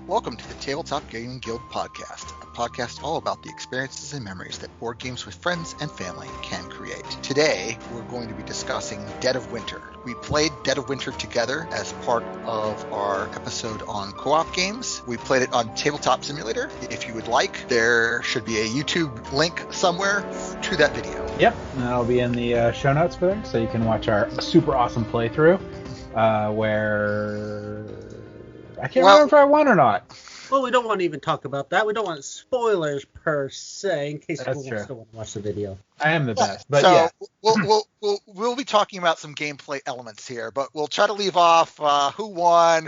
Welcome to the Tabletop Gaming Guild podcast, a podcast all about the experiences and memories that board games with friends and family can create. Today, we're going to be discussing Dead of Winter. We played Dead of Winter together as part of our episode on co-op games. We played it on Tabletop Simulator. If you would like, there should be a YouTube link somewhere to that video. Yep, and that'll be in the show notes for there, so you can watch our super awesome playthrough, where I can't remember if I won or not. Well, we don't want to even talk about that. We don't want spoilers per se, in case people still want to watch the video. I am the best, but so yeah. We'll be talking about some gameplay elements here, but we'll try to leave off who won,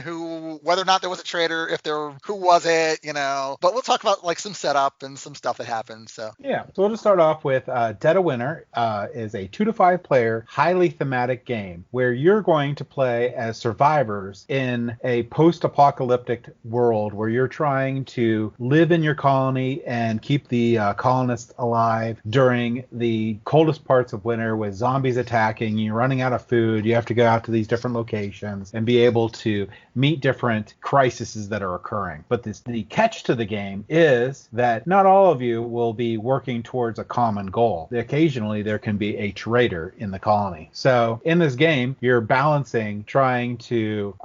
whether or not there was a traitor, who was it, But we'll talk about like some setup and some stuff that happened. So we'll just start off with Dead of Winter is a 2 to 5 player, highly thematic game where you're going to play as survivors in a post-apocalyptic world where you're trying to live in your colony and keep the colonists alive during the coldest parts of winter with zombies attacking. You're running out of food. You have to go out to these different locations and be able to meet different crises that are occurring. But the catch to the game is that not all of you will be working towards a common goal. Occasionally, there can be a traitor in the colony. So in this game, you're balancing trying to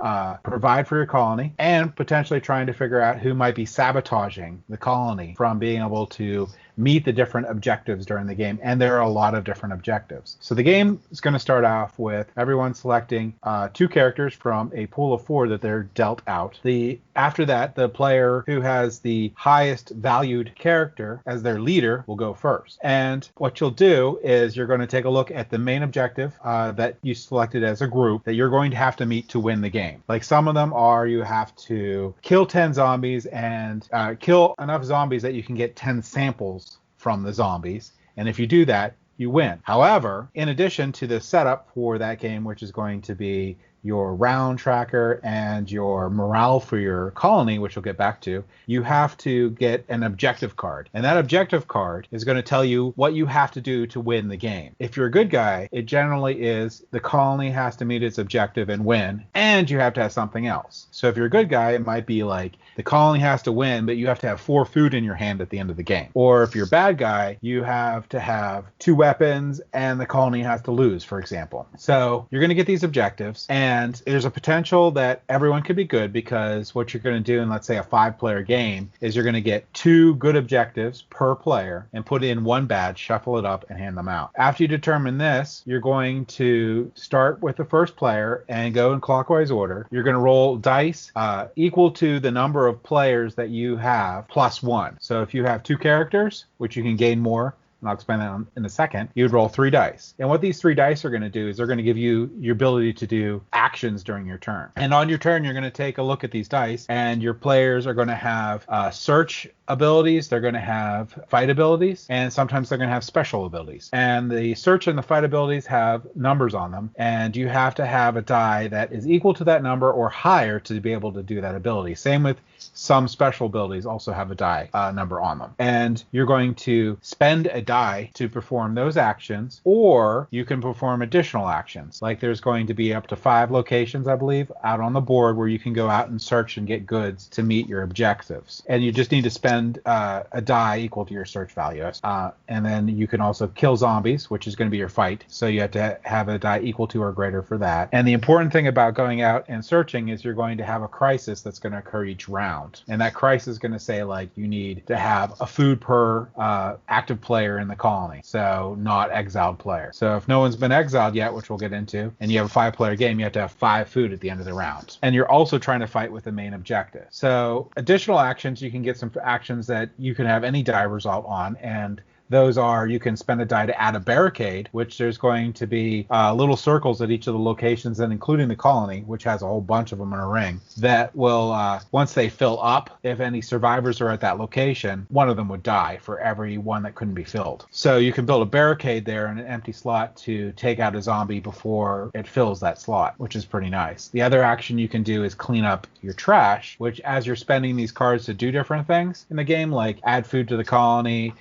provide for your colony and potentially trying to figure out who might be sabotaging the colony from being able to meet the different objectives during the game, and there are a lot of different objectives. So the game is going to start off with everyone selecting 2 characters from a pool of 4 that they're dealt out. After that, the player who has the highest valued character as their leader will go first. And what you'll do is you're going to take a look at the main objective that you selected as a group that you're going to have to meet to win the game. Like some of them are you have to kill 10 zombies and kill enough zombies that you can get 10 samples from the zombies, and if you do that, you win. However, in addition to the setup for that game, which is going to be your round tracker and your morale for your colony, which we'll get back to, you have to get an objective card. And that objective card is going to tell you what you have to do to win the game. If you're a good guy, it generally is the colony has to meet its objective and win, and you have to have something else. So if you're a good guy, it might be like the colony has to win, but you have to have 4 food in your hand at the end of the game. Or if you're a bad guy, you have to have 2 weapons and the colony has to lose, for example. So you're going to get these objectives, and there's a potential that everyone could be good, because what you're going to do in, let's say, a 5-player game is you're going to get 2 good objectives per player and put in 1 badge, shuffle it up, and hand them out. After you determine this, you're going to start with the first player and go in clockwise order. You're going to roll dice equal to the number of players that you have plus 1. So if you have 2 characters, which you can gain more, and I'll explain that in a second, you would roll 3 dice. And what these 3 dice are going to do is they're going to give you your ability to do actions during your turn. And on your turn, you're going to take a look at these dice, and your players are going to have search abilities, they're going to have fight abilities, and sometimes they're going to have special abilities. And the search and the fight abilities have numbers on them, and you have to have a die that is equal to that number or higher to be able to do that ability. Same with some special abilities also have a die number on them. And you're going to spend a die to perform those actions, or you can perform additional actions. Like there's going to be up to 5 locations, I believe, out on the board where you can go out and search and get goods to meet your objectives. And you just need to spend a die equal to your search value. And then you can also kill zombies, which is going to be your fight. So you have to have a die equal to or greater for that. And the important thing about going out and searching is you're going to have a crisis that's going to occur each round. And that crisis is going to say, like, you need to have a food per active player in the colony. So not exiled player. So if no one's been exiled yet, which we'll get into, and you have a 5-player game, you have to have 5 food at the end of the round. And you're also trying to fight with the main objective. So additional actions, you can get some actions that you can have any die result on, and those are, you can spend a die to add a barricade, which there's going to be little circles at each of the locations, and including the colony, which has a whole bunch of them in a ring, that will, once they fill up, if any survivors are at that location, one of them would die for every one that couldn't be filled. So you can build a barricade there in an empty slot to take out a zombie before it fills that slot, which is pretty nice. The other action you can do is clean up your trash, which as you're spending these cards to do different things in the game, like add food to the colony,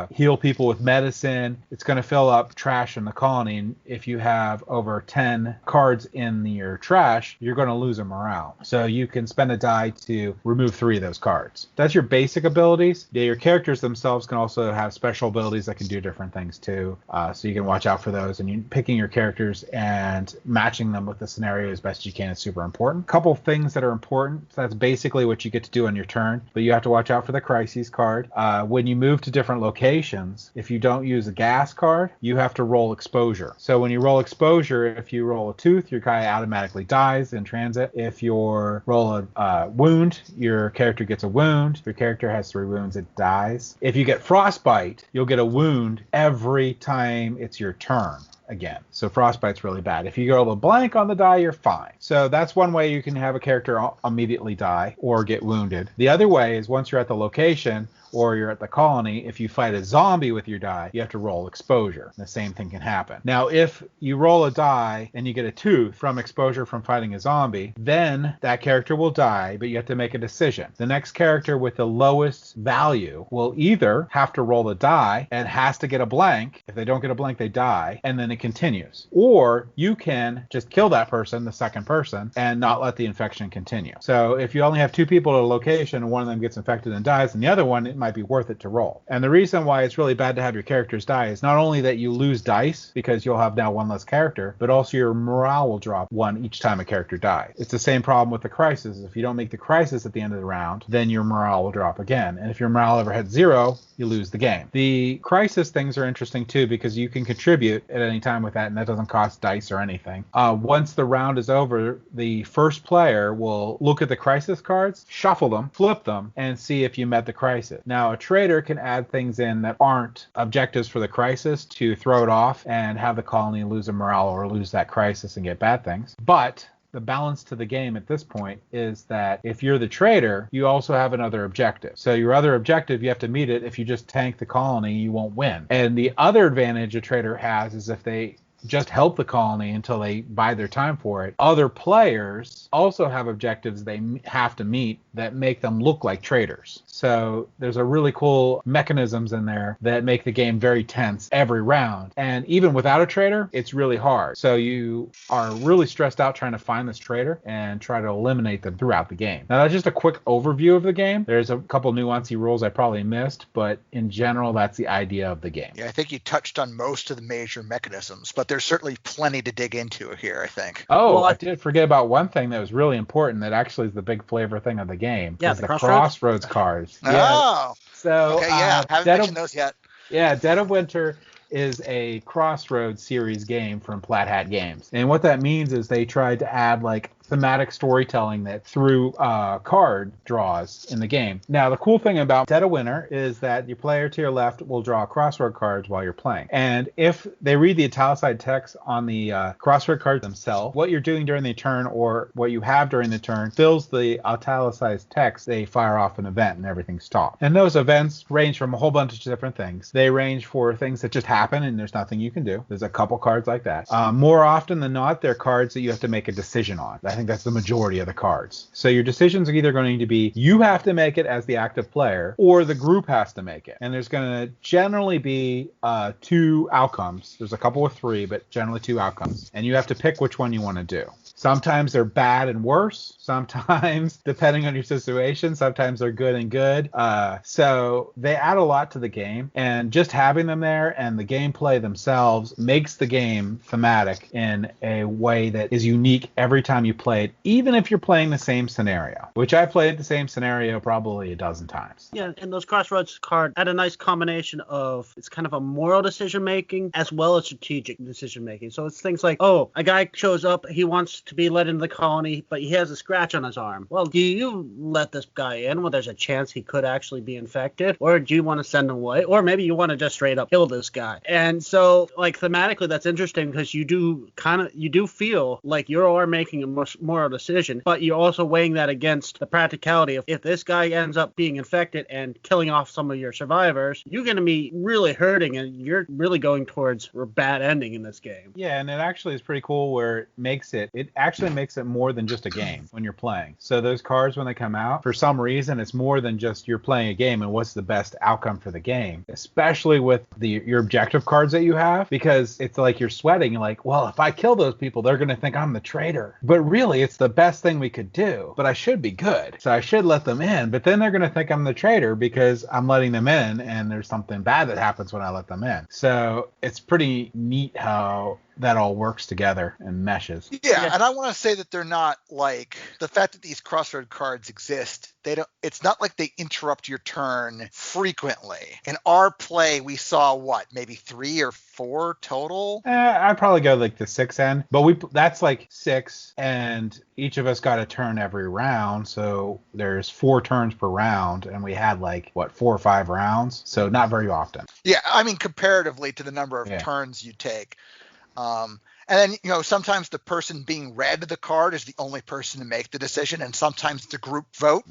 heal people with medicine. It's going to fill up trash in the colony. And if you have over 10 cards in your trash, you're going to lose a morale. So you can spend a die to remove 3 of those cards. That's your basic abilities. Yeah, your characters themselves can also have special abilities that can do different things too. So you can watch out for those. And you picking your characters and matching them with the scenario as best you can is super important. Couple things that are important. So that's basically what you get to do on your turn. But you have to watch out for the crises card. When you move to different locations, if you don't use a gas card, you have to roll exposure. So when you roll exposure, if you roll a tooth, your guy automatically dies in transit. If you roll a wound, your character gets a wound. If your character has 3 wounds, it dies. If you get frostbite, you'll get a wound every time it's your turn again. So frostbite's really bad. If you roll a blank on the die, you're fine. So that's one way you can have a character immediately die or get wounded. The other way is once you're at the location or you're at the colony, if you fight a zombie with your die, you have to roll exposure. The same thing can happen. Now, if you roll a die and you get a tooth from exposure from fighting a zombie, then that character will die, but you have to make a decision. The next character with the lowest value will either have to roll a die and has to get a blank. If they don't get a blank, they die, and then it continues. Or you can just kill that person, the second person, and not let the infection continue. So if you only have 2 people at a location and one of them gets infected and dies, and the other one, it might be worth it to roll. And the reason why it's really bad to have your characters die is not only that you lose dice because you'll have now 1 less character, but also your morale will drop 1 each time a character dies. It's the same problem with the crisis. If you don't make the crisis at the end of the round, then your morale will drop again. And if your morale ever hits 0, you lose the game. The crisis things are interesting too because you can contribute at any time with that, and that doesn't cost dice or anything. Once the round is over, the first player will look at the crisis cards, shuffle them, flip them, and see if you met the crisis. Now, a trader can add things in that aren't objectives for the crisis to throw it off and have the colony lose a morale or lose that crisis and get bad things. But the balance to the game at this point is that if you're the trader, you also have another objective. So your other objective, you have to meet it. If you just tank the colony, you won't win. And the other advantage a trader has is if they just help the colony until they buy their time for it, other players also have objectives they have to meet that make them look like traders. So there's a really cool mechanisms in there that make the game very tense every round. And even without a trader, it's really hard. So you are really stressed out trying to find this trader and try to eliminate them throughout the game. Now, that's just a quick overview of the game. There's a couple nuancy rules I probably missed, but in general, that's the idea of the game. Yeah, I think you touched on most of the major mechanisms, but there's certainly plenty to dig into here, I think. Oh, well, I did forget about one thing that was really important that actually is the big flavor thing of the game. Yeah, the Crossroads cards. Oh. Yeah. So, okay, yeah, haven't mentioned those yet. Yeah, Dead of Winter is a Crossroads series game from Flat Hat Games. And what that means is they tried to add like thematic storytelling that through card draws in the game. Now, the cool thing about Dead of Winter is that your player to your left will draw crossroad cards while you're playing. And if they read the italicized text on the crossroad cards themselves, what you're doing during the turn or what you have during the turn fills the italicized text, they fire off an event and everything stops. And those events range from a whole bunch of different things. They range for things that just happen and there's nothing you can do. There's a couple cards like that. More often than not, they're cards that you have to make a decision on. I think that's the majority of the cards. So your decisions are either going to be you have to make it as the active player or the group has to make it. And there's going to generally be 2 outcomes. There's a couple of 3, but generally 2 outcomes. And you have to pick which one you want to do. Sometimes they're bad and worse. Sometimes, depending on your situation, sometimes they're good and good. So they add a lot to the game. And just having them there and the gameplay themselves makes the game thematic in a way that is unique every time you play it, even if you're playing the same scenario, which I played the same scenario probably a dozen times. Yeah, and those Crossroads cards add a nice combination of, it's kind of a moral decision making as well as strategic decision making. So it's things like, oh, a guy shows up, he wants to be let into the colony, but he has a scratch on his arm. Well, do you let this guy in when there's a chance he could actually be infected? Or do you want to send him away? Or maybe you want to just straight up kill this guy. And so, like, thematically, that's interesting because you do feel like you are making a moral decision, but you're also weighing that against the practicality of if this guy ends up being infected and killing off some of your survivors, you're going to be really hurting and you're really going towards a bad ending in this game. Yeah, and it actually is pretty cool where it actually makes it more than just a game when you're playing. So those cards, when they come out, for some reason, it's more than just you're playing a game and what's the best outcome for the game, especially with your objective cards that you have, because it's like you're sweating. You're like, well, if I kill those people, they're going to think I'm the traitor. But really, it's the best thing we could do. But I should be good. So I should let them in. But then they're going to think I'm the traitor because I'm letting them in and there's something bad that happens when I let them in. So it's pretty neat how that all works together and meshes. Yeah, and I want to say that they're not like the fact that these Crossroad cards exist. It's not like they interrupt your turn frequently. In our play, we saw maybe 3 or 4 total. I'd probably go like the 6 end, but that's like 6, and each of us got a turn every round, so there's 4 turns per round, and we had 4 or 5 rounds, so not very often. Yeah, I mean comparatively to the number of turns you take. And then, sometimes the person being read the card is the only person to make the decision, and sometimes the group vote.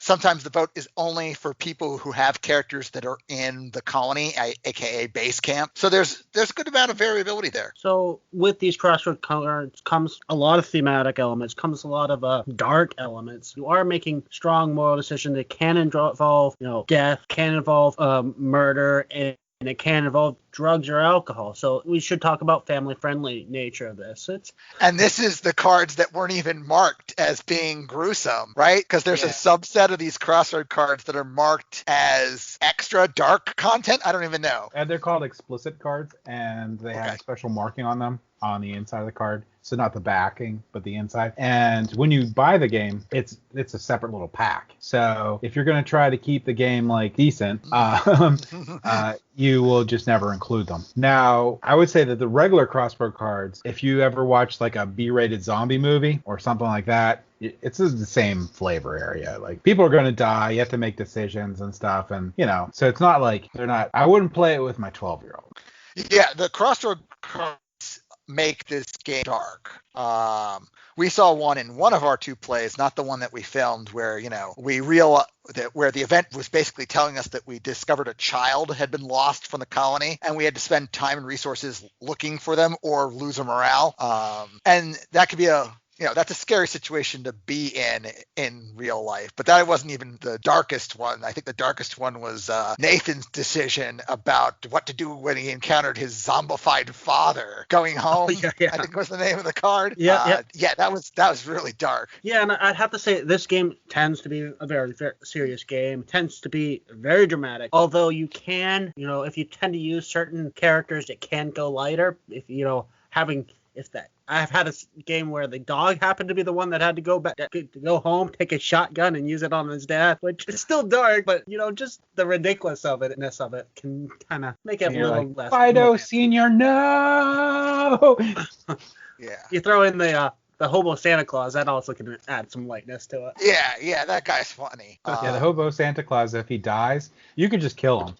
Sometimes the vote is only for people who have characters that are in the colony, aka base camp. So there's a good amount of variability there. So with these Crossroad cards comes a lot of thematic elements, comes a lot of dark elements. You are making strong moral decisions that can involve, death, can involve murder, and it can involve drugs or alcohol. So we should talk about family-friendly nature of this. And this is the cards that weren't even marked as being gruesome, right? Because there's a subset of these Crossroad cards that are marked as extra dark content. I don't even know. And they're called explicit cards, and they have a special marking on them on the inside of the card. So not the backing, but the inside. And when you buy the game, it's a separate little pack. So if you're going to try to keep the game decent, you will just never include them. Now, I would say that the regular Crossroad cards, if you ever watch a B-rated zombie movie or something like that, it's the same flavor area. People are going to die. You have to make decisions and stuff. And, so it's not they're not. I wouldn't play it with my 12-year-old. Yeah, the Crossroad cards make this game dark. We saw one in one of our 2 plays, not the one that we filmed, where we realized that where the event was basically telling us that we discovered a child had been lost from the colony, and we had to spend time and resources looking for them or lose a morale. And that could be that's a scary situation to be in real life. But that wasn't even the darkest one. I think the darkest one was Nathan's decision about what to do when he encountered his zombified father going home. I think was the name of the card. Yeah, that was really dark. Yeah, and I'd have to say this game tends to be a very, very serious game. Tends to be very dramatic. Although you can, if you tend to use certain characters, it can go lighter. I've had a game where the dog happened to be the one that had to go home, take a shotgun, and use it on his dad, which is still dark, but just the ridiculousness of it can kind of make it a little less. Fido Senior, no. Yeah. You throw in the hobo Santa Claus, that also can add some lightness to it. Yeah, that guy's funny. The hobo Santa Claus, if he dies, you could just kill him.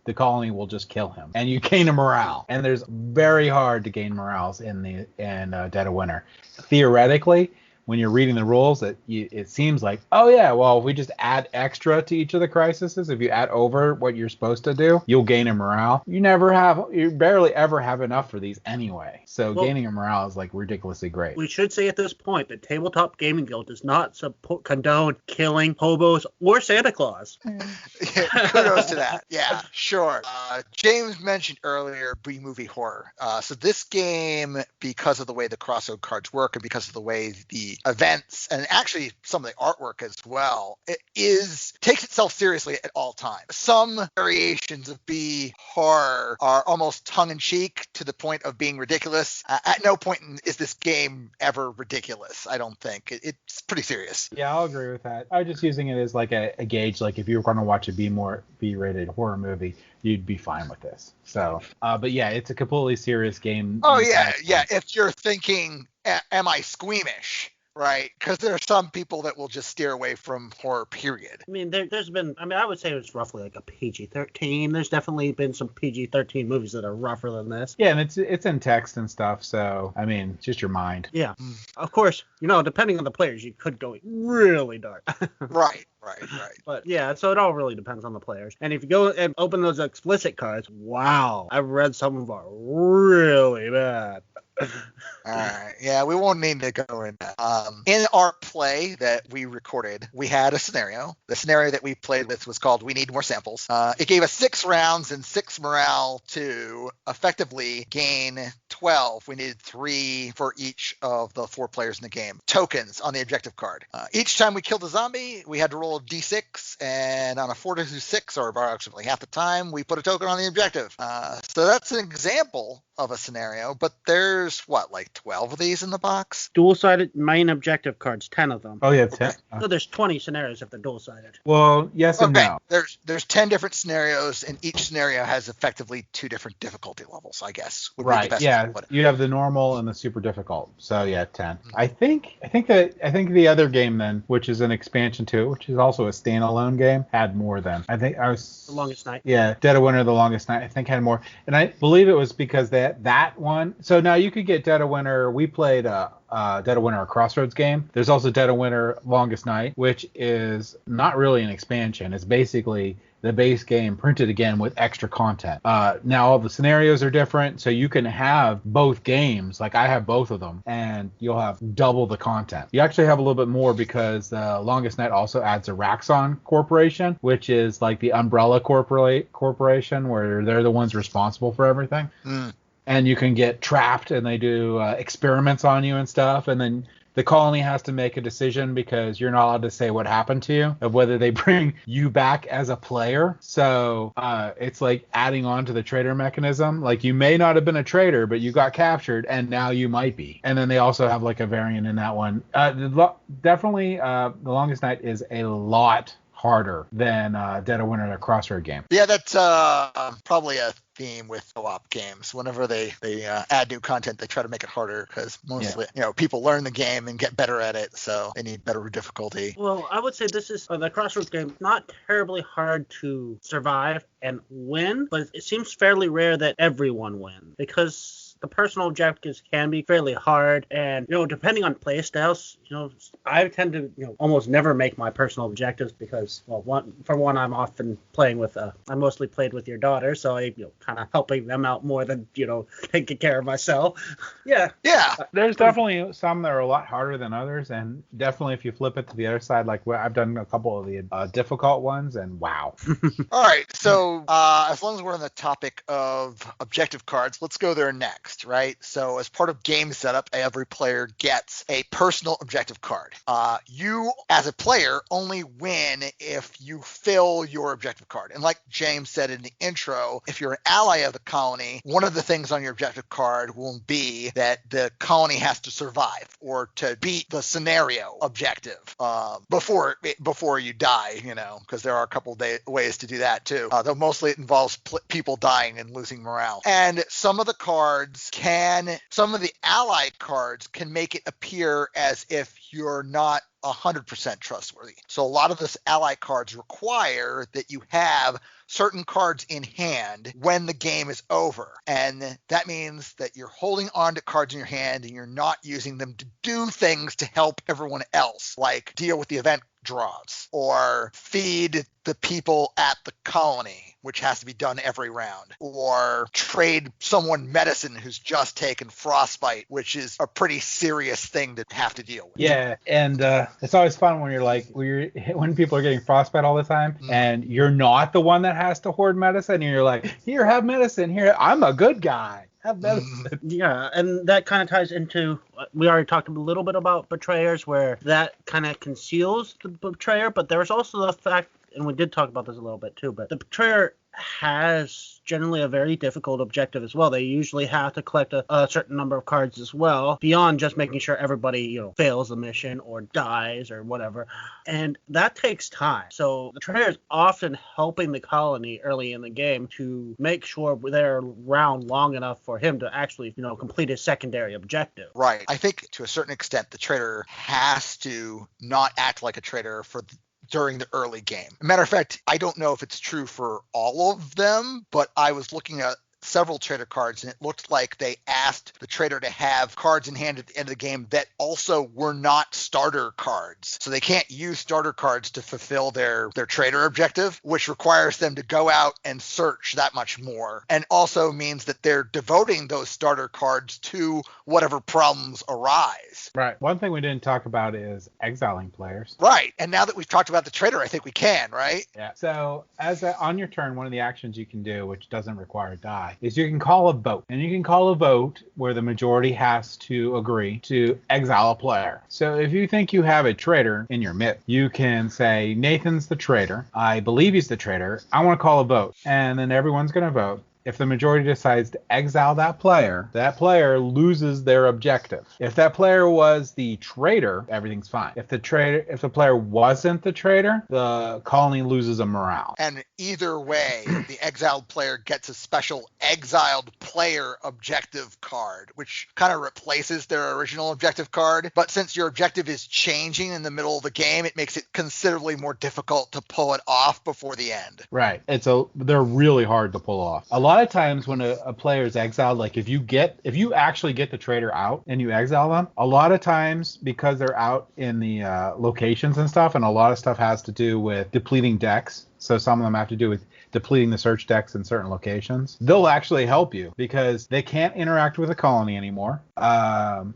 The colony will just kill him, and you gain a morale. And there's very hard to gain morales in Dead of Winter. Theoretically, when you're reading the rules, it seems like, if we just add extra to each of the crises, if you add over what you're supposed to do, you'll gain a morale. You barely ever have enough for these anyway. So gaining a morale is ridiculously great. We should say at this point that Tabletop Gaming Guild does not condone killing hobos or Santa Claus. Kudos to that. Yeah, sure. James mentioned earlier B-movie horror. So this game, because of the way the Crossroad cards work and because of the way the events and actually some of the artwork as well, takes itself seriously at all times. Some variations of B horror are almost tongue-in-cheek to the point of being ridiculous. At no point is this game ever ridiculous, I don't think. It's pretty serious. Yeah, I'll agree with that. I was just using it as a gauge. If you were going to watch a B-rated horror movie, you'd be fine with this. So, but yeah, it's a completely serious game. Oh, yeah. If you're thinking, am I squeamish? Right, because there are some people that will just steer away from horror, period. I mean, I would say it's roughly a PG-13. There's definitely been some PG-13 movies that are rougher than this. Yeah, and it's in text and stuff, so, I mean, it's just your mind. Yeah. Of course, depending on the players, you could go really dark. Right. But, yeah, so it all really depends on the players. And if you go and open those explicit cards, wow, I've read some of them are really bad. All right. Yeah, we won't need to go into that. In our play that we recorded, we had a scenario. The scenario that we played with was called We Need More Samples. It gave us 6 rounds and 6 morale to effectively gain 12. We needed 3 for each of the 4 players in the game. Tokens on the objective card. Each time we killed a zombie, we had to roll a d6, and on a 4 to 6, or approximately half the time, we put a token on the objective. So that's an example of a scenario, but there's like 12 of these in the box? Dual-sided main objective cards, 10 of them. Oh, yeah, 10. So there's 20 scenarios if they're dual-sided. Well, yes and no. There's 10 different scenarios, and each scenario has effectively 2 different difficulty levels, I guess. Right, yeah. You have the normal and the super difficult. So, yeah, 10. Mm-hmm. I think the other game then, which is an expansion to it, which is also a standalone game, had more than. I think I was... The Longest Night. Yeah, Dead of Winter, The Longest Night, I think had more. And I believe it was because that one... So now you could get Dead of Winter. We played Dead of Winter, a Crossroads game. There's also Dead of Winter, Longest Night, which is not really an expansion. It's basically the base game printed again with extra content. Now all the scenarios are different, so you can have both games. Like I have both of them, and you'll have double the content. You actually have a little bit more because Longest Night also adds a Raxon Corporation, which is like the umbrella corporation where they're the ones responsible for everything. And you can get trapped, and they do experiments on you and stuff, and then the colony has to make a decision because you're not allowed to say what happened to you, of whether they bring you back as a player. So it's like adding on to the traitor mechanism. Like you may not have been a traitor, but you got captured, and now you might be. And then they also have like a variant in that one. Definitely, The Longest Night is a lot harder than Dead of Winter, a Crossroad game. Yeah, that's probably a theme with co-op games. Whenever they add new content, they try to make it harder because mostly, people learn the game and get better at it, so they need better difficulty. Well, I would say this is the Crossroads game, not terribly hard to survive and win, but it seems fairly rare that everyone wins because the personal objectives can be fairly hard, and depending on play styles, I tend to almost never make my personal objectives because, I'm often playing with I mostly played with your daughter, so I kind of helping them out more than taking care of myself. Yeah. There's definitely some that are a lot harder than others, and definitely if you flip it to the other side, like I've done a couple of the difficult ones, and wow. All right, so as long as we're on the topic of objective cards, let's go there next. Right? So as part of game setup, every player gets a personal objective card. You, as a player, only win if you fill your objective card. And like James said in the intro, if you're an ally of the colony, one of the things on your objective card will be that the colony has to survive or to beat the scenario objective before you die, because there are a couple ways to do that too. Though mostly it involves people dying and losing morale. And some of the ally cards can make it appear as if you're not 100% trustworthy. So a lot of this ally cards require that you have certain cards in hand when the game is over. And that means that you're holding on to cards in your hand and you're not using them to do things to help everyone else, like deal with the event draws or feed the people at the colony, which has to be done every round, or trade someone medicine who's just taken frostbite, which is a pretty serious thing to have to deal with. Yeah, and it's always fun when when people are getting frostbite all the time, and you're not the one that has to hoard medicine, and you're like, here, have medicine, here, I'm a good guy. Have medicine. Yeah, and that kind of ties into, we already talked a little bit about betrayers, where that kind of conceals the betrayer, but there's also the fact, and we did talk about this a little bit too, but the betrayer has generally a very difficult objective as well. They usually have to collect a certain number of cards as well, beyond just making sure everybody, fails the mission or dies or whatever. And that takes time. So the betrayer is often helping the colony early in the game to make sure they're around long enough for him to actually, complete his secondary objective. Right. I think to a certain extent, the traitor has to not act like a traitor during the early game. Matter of fact, I don't know if it's true for all of them, but I was looking at several trader cards, and it looked like they asked the trader to have cards in hand at the end of the game that also were not starter cards. So they can't use starter cards to fulfill their trader objective, which requires them to go out and search that much more, and also means that they're devoting those starter cards to whatever problems arise. Right. One thing we didn't talk about is exiling players. Right. And now that we've talked about the trader, I think we can, right? Yeah. So on your turn, one of the actions you can do, which doesn't require a die, is you can call a vote. And you can call a vote where the majority has to agree to exile a player. So if you think you have a traitor in your midst, you can say, Nathan's the traitor. I believe he's the traitor. I want to call a vote. And then everyone's going to vote. If the majority decides to exile that player loses their objective. If that player was the traitor, everything's fine. If the player wasn't the traitor, the colony loses a morale. And either way, the exiled player gets a special exiled player objective card, which kind of replaces their original objective card. But since your objective is changing in the middle of the game, it makes it considerably more difficult to pull it off before the end. Right. They're really hard to pull off. A lot of times when a player is exiled, like if you actually get the traitor out and you exile them, a lot of times because they're out in the locations and stuff, and a lot of stuff has to do with depleting decks. So some of them have to do with depleting the search decks in certain locations. They'll actually help you because they can't interact with the colony anymore.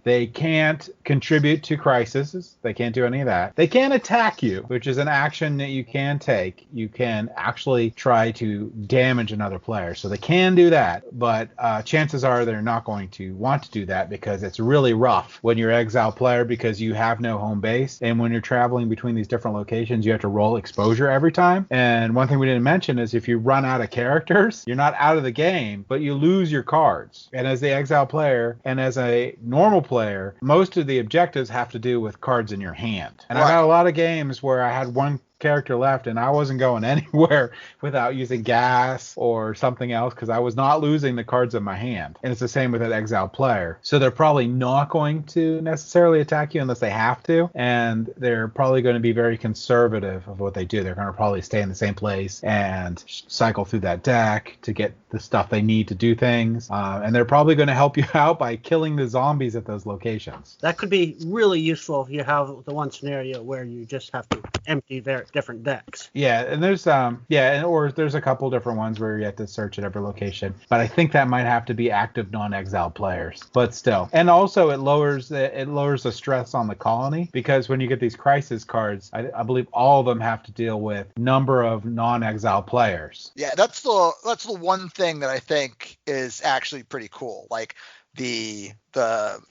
They can't contribute to crises. They can't do any of that. They can't attack you, which is an action that you can take. You can actually try to damage another player. So they can do that, but chances are they're not going to want to do that because it's really rough when you're an exile player because you have no home base. And when you're traveling between these different locations, you have to roll exposure every time. And one thing we didn't mention is if you run out of characters, you're not out of the game, but you lose your cards. And as the exile player and as a normal player, most of the objectives have to do with cards in your hand. And I've had a lot of games where I had one character left and I wasn't going anywhere without using gas or something else because I was not losing the cards in my hand. And it's the same with an exiled player. So they're probably not going to necessarily attack you unless they have to, and they're probably going to be very conservative of what they do. They're going to probably stay in the same place and cycle through that deck to get the stuff they need to do things, and they're probably going to help you out by killing the zombies at those locations. That could be really useful if you have the one scenario where you just have to empty their different decks. Yeah, and there's or there's a couple different ones where you have to search at every location, but I think that might have to be active non-exile players. But still, and also it lowers the stress on the colony because when you get these crisis cards, I believe all of them have to deal with number of non-exile players. Yeah, that's the one thing that I think is actually pretty cool. Like the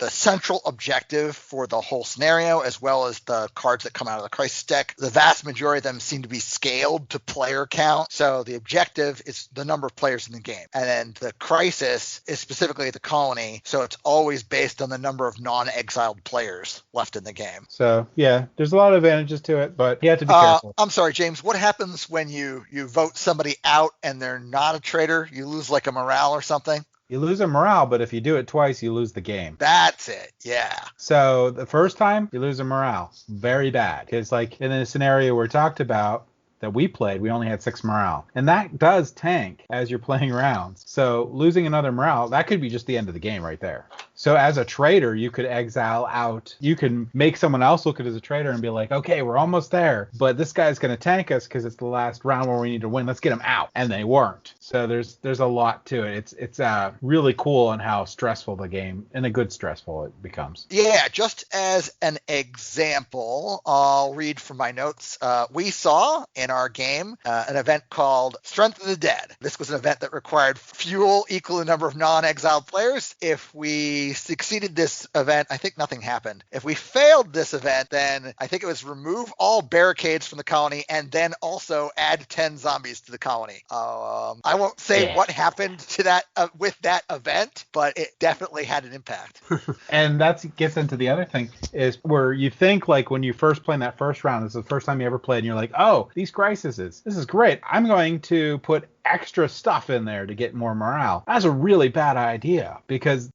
central objective for the whole scenario, as well as the cards that come out of the crisis deck, the vast majority of them seem to be scaled to player count. So the objective is the number of players in the game. And then the crisis is specifically the colony. So it's always based on the number of non-exiled players left in the game. So yeah, there's a lot of advantages to it, but you have to be careful. I'm sorry, James, what happens when you vote somebody out and they're not a traitor? You lose like a morale or something? You lose a morale, but if you do it twice, you lose the game. That's it, yeah. So the first time, you lose a morale. Very bad. Because like in the scenario we talked about that we played, we only had 6 morale. And that does tank as you're playing rounds. So losing another morale, that could be just the end of the game right there. So as a traitor, you could exile out. You can make someone else look at it as a traitor and be like, okay, we're almost there, but this guy's going to tank us because it's the last round where we need to win. Let's get him out. And they weren't. So there's a lot to it. It's really cool on how stressful the game, and a good stressful it becomes. Yeah, just as an example, I'll read from my notes. We saw in our game an event called Strength of the Dead. This was an event that required fuel equal the number of non-exiled players. If we succeeded this event, I think nothing happened. If we failed this event, then I think it was remove all barricades from the colony and then also add 10 zombies to the colony. I won't say what happened to that with that event, but it definitely had an impact. And that gets into the other thing is where you think like when you first play in that first round, this is the first time you ever played, and you're like, oh, these crises, this is great. I'm going to put extra stuff in there to get more morale. That's a really bad idea because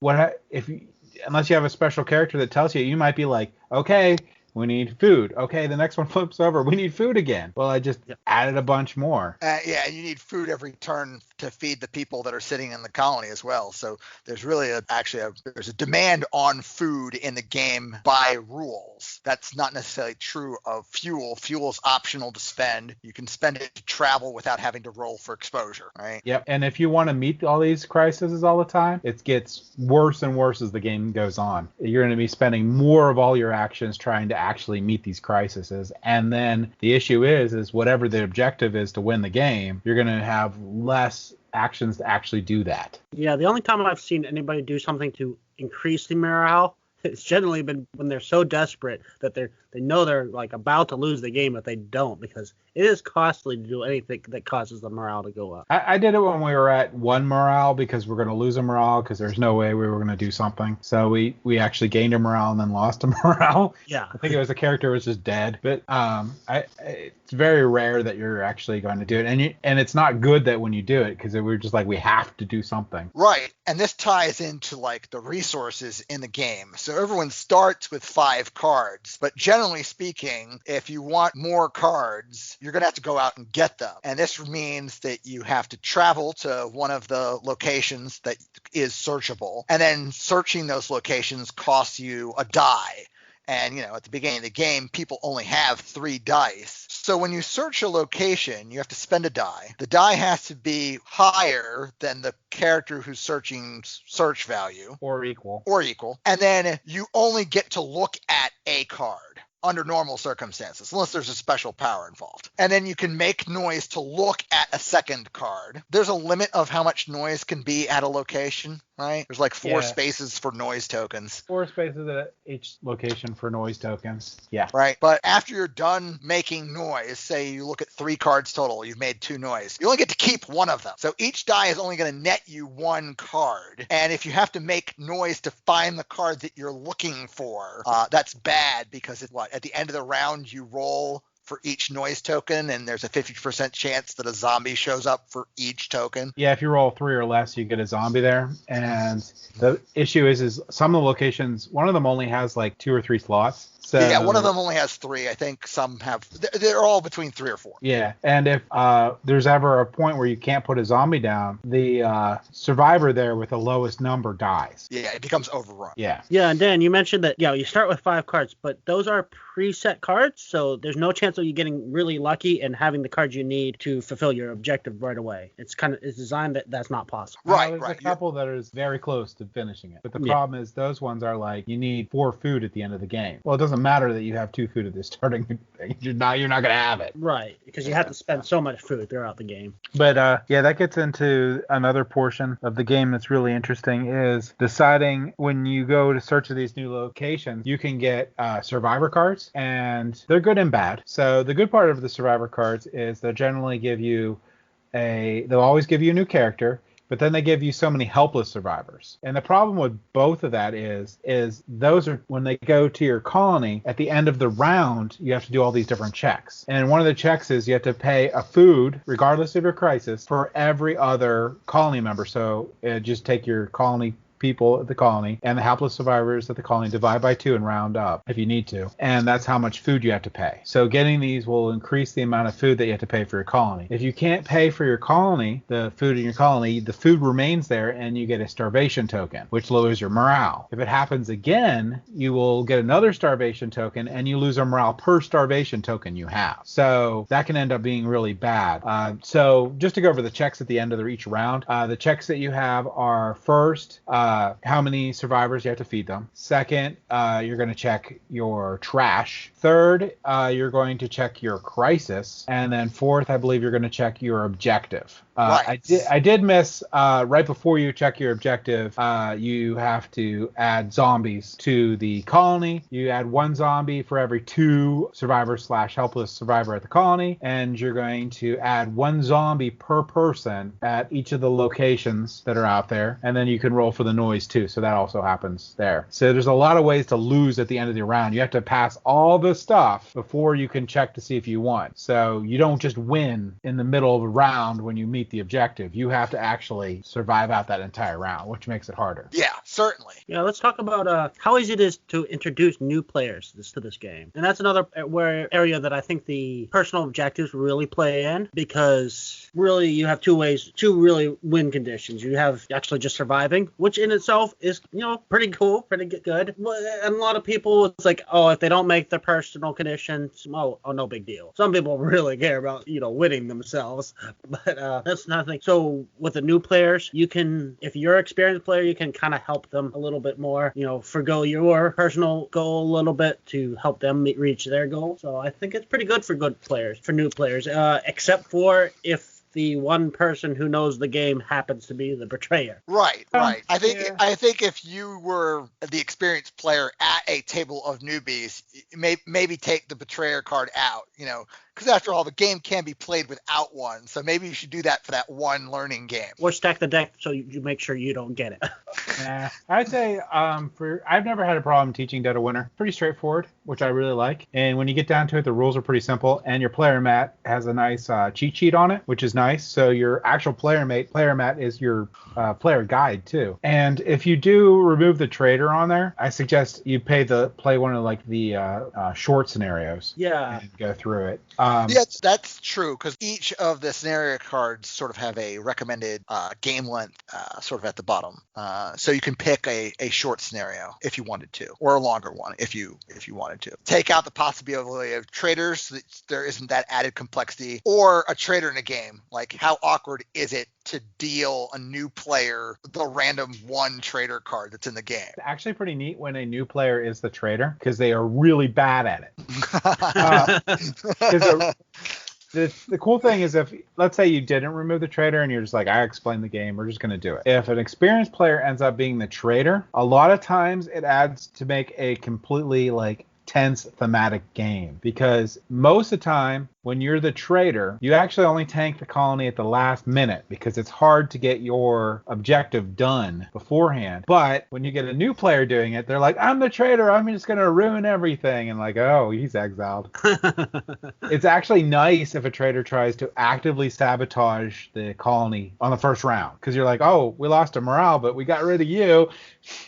unless you have a special character that tells you, you might be like, okay, we need food. Okay, the next one flips over. We need food again. Well, I just added a bunch more. Yeah, you need food every turn to feed the people that are sitting in the colony as well. So there's really there's a demand on food in the game by rules. That's not necessarily true of fuel. Fuel's optional to spend. You can spend it to travel without having to roll for exposure, right? Yep. And if you want to meet all these crises all the time, it gets worse and worse as the game goes on. You're going to be spending more of all your actions trying to actually meet these crises. And then the issue is whatever the objective is to win the game, you're going to have less actions to actually do that. Yeah, the only time I've seen anybody do something to increase the morale, it's generally been when they're so desperate that they know they're like about to lose the game, but they don't, because it is costly to do anything that causes the morale to go up. I did it when we were at 1 morale because we're going to lose a morale because there's no way we were going to do something. So we actually gained a morale and then lost a morale. Yeah. I think it was a character was just dead. But it's very rare that you're actually going to do it. And it's not good that when you do it, because we're just like, we have to do something. Right. And this ties into like the resources in the game. So everyone starts with 5 cards, but generally speaking, if you want more cards, you're going to have to go out and get them. And this means that you have to travel to one of the locations that is searchable. And then searching those locations costs you a die. And, at the beginning of the game, people only have 3 dice. So when you search a location, you have to spend a die. The die has to be higher than the character who's searching's search value. Or equal. And then you only get to look at a card under normal circumstances, unless there's a special power involved. And then you can make noise to look at a second card. There's a limit of how much noise can be at a location, right? There's like 4 spaces for noise tokens. 4 spaces at each location for noise tokens. Yeah. Right. But after you're done making noise, say you look at 3 cards total, you've made 2 noise, you only get to keep 1 of them. So each die is only going to net you 1 card. And if you have to make noise to find the card that you're looking for, that's bad, because at the end of the round, you roll for each noise token, and there's a 50% chance that a zombie shows up for each token. Yeah, if you roll 3 or less, you get a zombie there. And the issue is some of the locations, one of them only has like 2 or 3 slots. So, yeah, one of them only has 3. I think some have. They're all between 3 or 4. Yeah, and if there's ever a point where you can't put a zombie down, the survivor there with the lowest number dies. Yeah, it becomes overrun. Yeah. Yeah, and Dan, you mentioned that, you start with 5 cards, but those are preset cards, so there's no chance of you getting really lucky and having the cards you need to fulfill your objective right away. It's designed that that's not possible. Right, There's a couple that is very close to finishing it, but the problem is those ones are like you need 4 food at the end of the game. Well, it doesn't matter that you have 2 food at the starting. You're not going to have it. Right, because you have to spend so much food throughout the game. But that gets into another portion of the game that's really interesting, is deciding when you go to search of these new locations, you can get survivor cards, and they're good and bad. So the good part of the survivor cards is they'll generally give you they'll always give you a new character, but then they give you so many helpless survivors. And the problem with both of that is those are, when they go to your colony, at the end of the round, you have to do all these different checks. And one of the checks is you have to pay a food, regardless of your crisis, for every other colony member. So just take your colony people at the colony and the helpless survivors at the colony, divide by 2 and round up if you need to. And that's how much food you have to pay. So getting these will increase the amount of food that you have to pay for your colony. If you can't pay for your colony, the food in your colony, the food remains there and you get a starvation token, which lowers your morale. If it happens again, you will get another starvation token and you lose a morale per starvation token you have. So that can end up being really bad. So just to go over the checks at the end of each round, the checks that you have are first, how many survivors you have to feed them. Second, you're going to check your trash. Third, you're going to check your crisis. And then fourth, I believe you're going to check your objective. Right. I did miss right before you check your objective, you have to add zombies to the colony. You add 1 zombie for every 2 survivors / helpless survivor at the colony, and you're going to add 1 zombie per person at each of the locations that are out there, and then you can roll for the noise too, so that also happens there. So there's a lot of ways to lose at the end of the round. You have to pass all the stuff before you can check to see if you won. So you don't just win in the middle of a round when you meet the objective. You have to actually survive out that entire round, which makes it harder. Yeah. Certainly. Yeah, let's talk about how easy it is to introduce new players to this game. And that's another area that I think the personal objectives really play in, because really you have two really win conditions. You have actually just surviving, which in itself is, pretty cool, pretty good. And a lot of people, it's like, oh, if they don't make their personal conditions, oh, no big deal. Some people really care about, winning themselves. But that's nothing. So with the new players, you can, if you're an experienced player, you can kind of help them a little bit more, forgo your personal goal a little bit to help them reach their goal. So I think it's pretty good for new players, except for if the one person who knows the game happens to be the betrayer. Right. I think if you were the experienced player at a table of newbies, maybe take the betrayer card out, because after all, the game can be played without one. So maybe you should do that for that one learning game. Or stack the deck so you make sure you don't get it. I'd say I've never had a problem teaching Dead of Winter. Pretty straightforward, which I really like. And when you get down to it, the rules are pretty simple. And your player mat has a nice cheat sheet on it, which is nice. So your actual player mat is your player guide too. And if you do remove the trader on there, I suggest you play one of the short scenarios. Yeah. And go through it. Yes, that's true, because each of the scenario cards sort of have a recommended game length sort of at the bottom. So you can pick a short scenario if you wanted to, or a longer one if you wanted to. Take out the possibility of traders so that there isn't that added complexity, or a trader in a game. Like, how awkward is it to deal a new player the random one trader card that's in the game? It's actually pretty neat when a new player is the trader, because they are really bad at it. The cool thing is, if, let's say you didn't remove the trader and you're just like, I explained the game, we're just going to do it. If an experienced player ends up being the trader, a lot of times it adds to make a completely tense thematic game, because most of the time when you're the trader, you actually only tank the colony at the last minute because it's hard to get your objective done beforehand. But when you get a new player doing it, they're like, I'm the trader, I'm just going to ruin everything. And oh, he's exiled. It's actually nice if a trader tries to actively sabotage the colony on the first round, because you're like, oh, we lost a morale, but we got rid of you.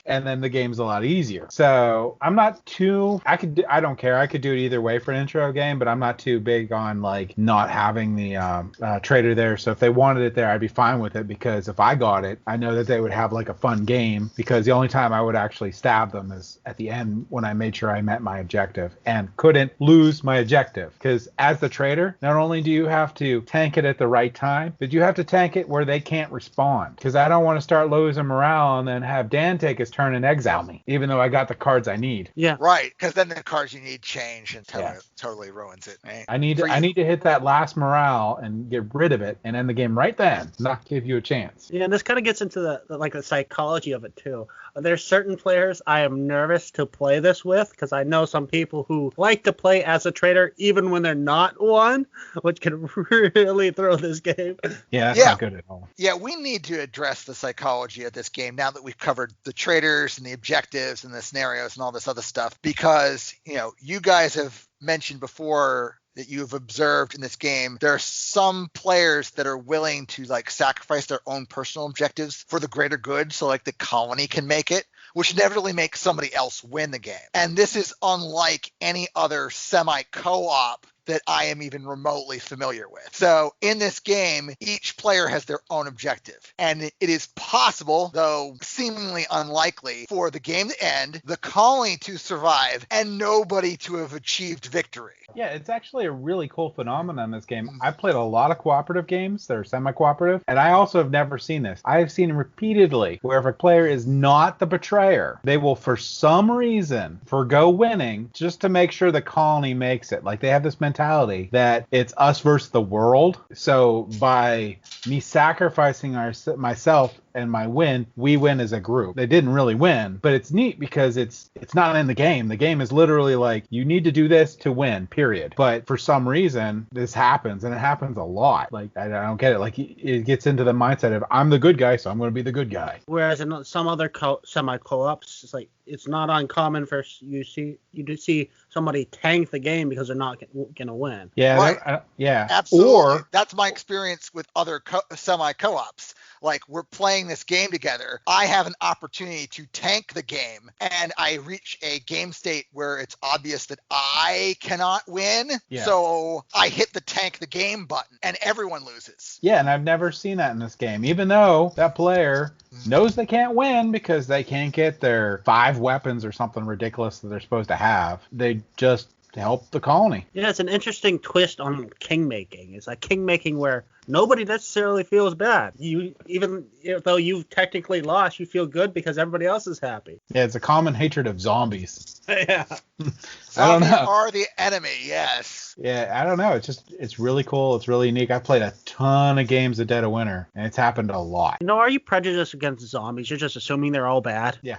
And then the game's a lot easier. So I'm not too, I don't care. I could do it either way for an intro game, but I'm not too big on not having the trader there. So if they wanted it there, I'd be fine with it, because if I got it, I know that they would have a fun game, because the only time I would actually stab them is at the end when I made sure I met my objective and couldn't lose my objective. Because as the trader, not only do you have to tank it at the right time, but you have to tank it where they can't respond, because I don't want to start losing morale and then have Dan take his turn and exile me, even though I got the cards I need. Yeah. Right, because then the cards you need change and totally ruins it. Right? I need to hit that last morale and get rid of it and end the game right then, not give you a chance. Yeah, and this kind of gets into the psychology of it too. There's certain players I am nervous to play this with, because I know some people who like to play as a trader even when they're not one, which can really throw this game. Yeah, that's not good at all. Yeah, we need to address the psychology of this game now that we've covered the traders and the objectives and the scenarios and all this other stuff, because, you guys have mentioned before that you've observed in this game, there are some players that are willing to sacrifice their own personal objectives for the greater good, so the colony can make it, which inevitably makes somebody else win the game. And this is unlike any other semi-co-op that I am even remotely familiar with. So in this game, each player has their own objective. And it is possible, though seemingly unlikely, for the game to end, the colony to survive, and nobody to have achieved victory. Yeah, it's actually a really cool phenomenon in this game. I've played a lot of cooperative games that are semi-cooperative, and I also have never seen this. I've seen repeatedly where if a player is not the betrayer, they will for some reason forgo winning just to make sure the colony makes it. They have this mentality that it's us versus the world. So by me sacrificing myself and my win, we win as a group. They didn't really win, but it's neat because it's not in the game. The game is literally you need to do this to win, period. But for some reason, this happens, and it happens a lot. I don't get it. It gets into the mindset of, I'm the good guy, so I'm going to be the good guy. Whereas in some other semi-co-ops, it's not uncommon for you to see somebody tank the game because they're not going to win. Yeah, Right. yeah. Absolutely. Or that's my experience with other semi-co-ops. Like, we're playing this game together. I have an opportunity to tank the game, and I reach a game state where it's obvious that I cannot win. Yeah. So I hit the tank the game button, and everyone loses. yeah, and I've never seen that in this game. Even though that player knows they can't win because they can't get their 5 weapons or something ridiculous that they're supposed to have, they just help the colony. Yeah, it's an interesting twist on king-making. It's like king-making where nobody necessarily feels bad. Even though you've technically lost, you feel good because everybody else is happy. Yeah, it's a common hatred of zombies. Yeah. I don't Zombies know. are the enemy, yes. Yeah, I don't know. It's really cool. It's really unique. I've played a ton of games of Dead of Winter, and it's happened a lot. Are you prejudiced against zombies? You're just assuming they're all bad? Yeah.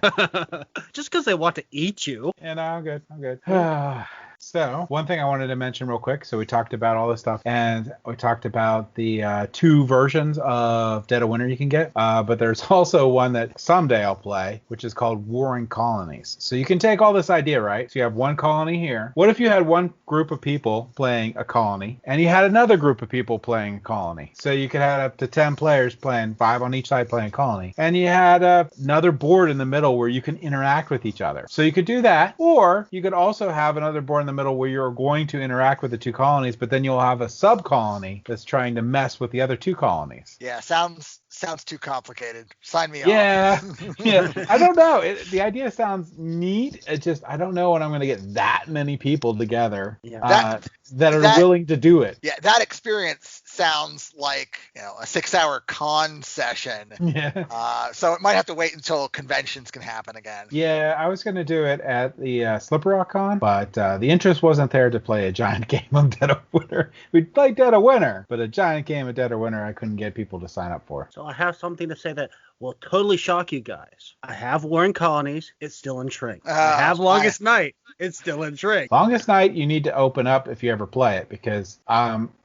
Just because they want to eat you. Yeah, no, I'm good. So, one thing I wanted to mention real quick. So, we talked about all this stuff, and we talked about the 2 versions of Dead of Winter you can get. But there's also one that someday I'll play, which is called Warring Colonies. So, you can take all this idea, right? So, you have one colony here. What if you had one group of people playing a colony, and you had another group of people playing a colony? So, you could have up to 10 players playing, 5 on each side playing a colony. And you had another board in the middle where you can interact with each other. So, you could do that, or you could also have another board in the middle where you're going to interact with the 2 colonies, but then you'll have a sub-colony that's trying to mess with the other 2 colonies. Yeah, sounds too complicated. Sign me Yeah. off. Yeah. I don't know. The idea sounds neat. It's just, I don't know when I'm going to get that many people together that are willing to do it. Yeah, that experience sounds like, a 6-hour con session. Yeah. So it might have to wait until conventions can happen again. Yeah, I was going to do it at the Slipper Rock Con, but the interest wasn't there to play a giant game of Dead of Winter. We'd play Dead of Winter, but a giant game of Dead of Winter I couldn't get people to sign up for. So I have something to say that will totally shock you guys. I have Warring Colonies. It's still in shrink. I have Longest Night. It's still in shrink. Longest Night you need to open up if you ever play it, because